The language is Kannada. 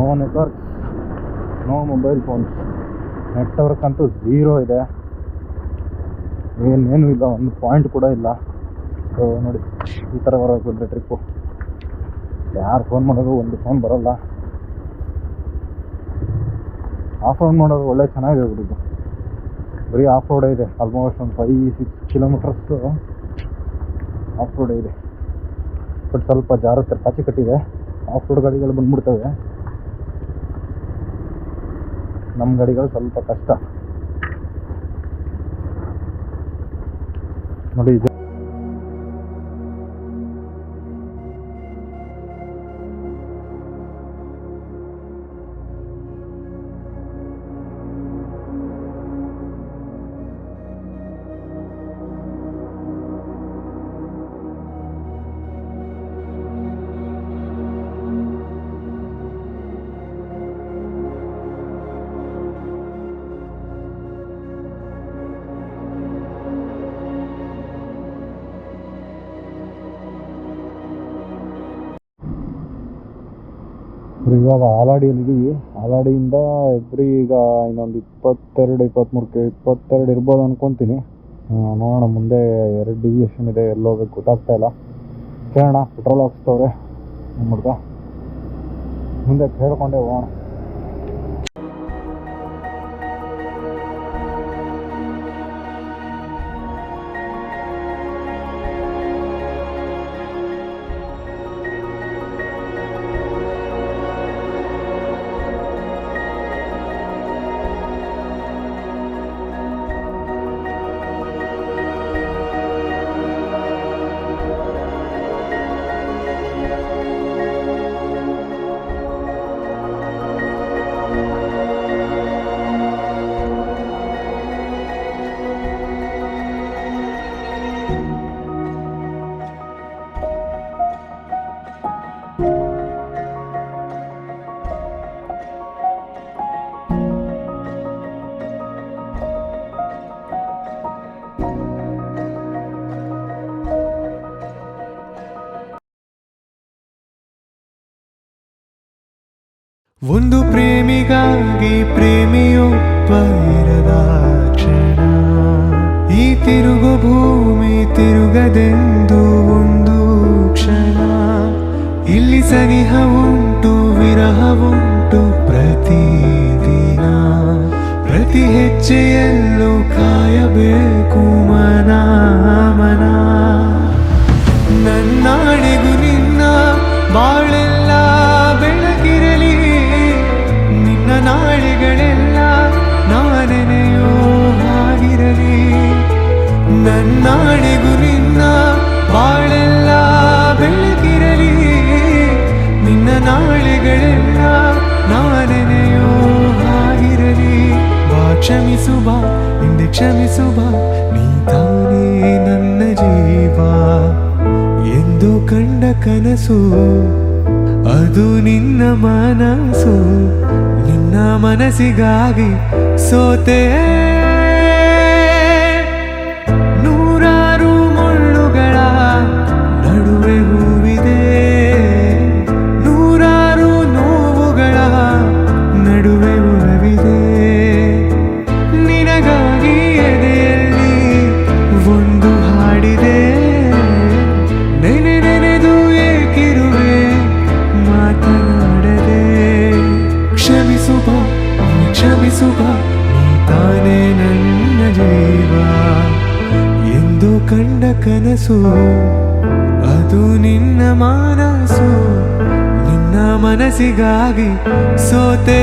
No network, no mobile phones. Network ಅಂತೂ ಝೀರೋ ಇದೆ, ಏನೇನು ಇಲ್ಲ, ಒಂದು ಪಾಯಿಂಟ್ ಕೂಡ ಇಲ್ಲ. ಸೊ ನೋಡಿ, ಈ ಥರ ಹೊರಗೆ ಬಂದರೆ ಟ್ರಿಪ್ಪು. ಯಾರು ಫೋನ್ ಮಾಡೋದು, ಒಂದು ಫೋನ್ ಬರೋಲ್ಲ. ಆಫ್ ರೋಡ್ ಮಾಡೋದು ಒಳ್ಳೆ ಚೆನ್ನಾಗಿದೆ ಬಿಡಿದ್ದು. ಬರೀ ಆಫ್ ರೋಡೇ ಇದೆ, ಆಲ್ಮೋಸ್ಟ್ ಒಂದು 5-6 ಕಿಲೋಮೀಟರ್ಸು ಆಫ್ ರೋಡೇ ಇದೆ. ಬಟ್ ಸ್ವಲ್ಪ ಜಾರುತ್ತೆ, ಪಾಚಿ ಕಟ್ಟಿದೆ. ಆಫ್ ರೋಡ್ ಗಾಡಿಗಳು ಬಂದ್ಬಿಡ್ತವೆ, ನಮ್ಮ ಗಾಡಿಗಳು ಸ್ವಲ್ಪ ಕಷ್ಟ ನೋಡಿ. ಇವಾಗ ಆಲಾಡಿಯಲ್ಲಿದ್ದೀವಿ. ಆಲಾಡಿಯಿಂದ ಎಬ್ರಿ ಈಗ ಇನ್ನೊಂದು 22 ಇರ್ಬೋದು ಅನ್ಕೊತೀನಿ. ನೋಡೋಣ, ಮುಂದೆ 2 ಡಿವಿಯೇಷನ್ ಇದೆ, ಎಲ್ಲೋಗ್ಬೇಕು ಗೊತ್ತಾಗ್ತಾ ಇಲ್ಲ. ಕೇಳೋಣ, ಪೆಟ್ರೋಲ್ ಹಾಕ್ಸ್ತವ್ರೆ ನಮ್ಮ ಹುಡುಗ, ಮುಂದೆ ಕೇಳ್ಕೊಂಡೆ ಹೋಗೋಣ. ಒಂದು ಪ್ರೇಮಿಗಾಗಿ ಪ್ರೇಮಿಯೊಬ್ಬ ಇರದ ಕ್ಷಣ, ಈ ತಿರುಗು ಭೂಮಿ ತಿರುಗದೆಂದು ಒಂದು ಕ್ಷಣ. ಇಲ್ಲಿ ಸನಿಹ ಉಂಟು, ವಿರಹ ಉಂಟು ಪ್ರತಿದಿನ, ಪ್ರತಿ ಹೆಜ್ಜೆಯಲ್ಲೂ ಕಾಯಬೇಕು ಮನ ಮನ. ನನ್ನಾಣೆಗೂ ನಿನ್ನ ಬಾಳೆಲ್ಲ ಬೆಳಗಿರಲಿ, ನಿನ್ನ ನಾಳೆಗಳೆಲ್ಲ ನಾನೆನೆಯೋ ಹಾಗಿರಲಿ. ನನ್ನಾಣೆಗೂ ನಿನ್ನ ಬಾಳೆಲ್ಲ ಬೆಳಗಿರಲಿ, ನಿನ್ನ ನಾಳೆಗಳೆಲ್ಲ ನಾನೆನೆಯೋ ಹಾಗಿರಲಿ. ಬಾ ಕ್ಷಮಿಸು ಬಾ, ಹಿಂದೆ ಕ್ಷಮಿಸು ಬಾ, ನೀ ತಾನೇ ನನ್ನ ಜೀವ ಎಂದು ಕಂಡ ಕನಸು, ಅದು ನಿನ್ನ ಮನಸ್ಸು. ನಿನ್ನ ಮನಸ್ಸಿಗಾಗಿ ಸೋತೆ, ನೂರಾರು ಮುಳ್ಳುಗಳ ನಡುವೆ ಹೂವಿದೆ, ನೂರಾರು ನೋವುಗಳ ನಡುವೆ ಒಲವಿದೆ. ನಿನಗಾಗಿ ಎದೆಯಲ್ಲಿ ಒಂದು ಹಾಡಿದೆ, ನೆನೆದು ಏಕಿರುವೆ ಮಾತನಾಡದೆ. ಕ್ಷಮಿಸು ಬಾ, ಕ್ಷಮಿಸು ಬಾ, ನೀ ತಾನೇ ನನ್ನ ಜೀವ ಎಂದು ಕಂಡ ಕನಸು, ಅದು ನಿನ್ನ ಮನಸ್ಸು. ನಿನ್ನ ಮನಸ್ಸಿಗಾಗಿ ಸೋತೆ.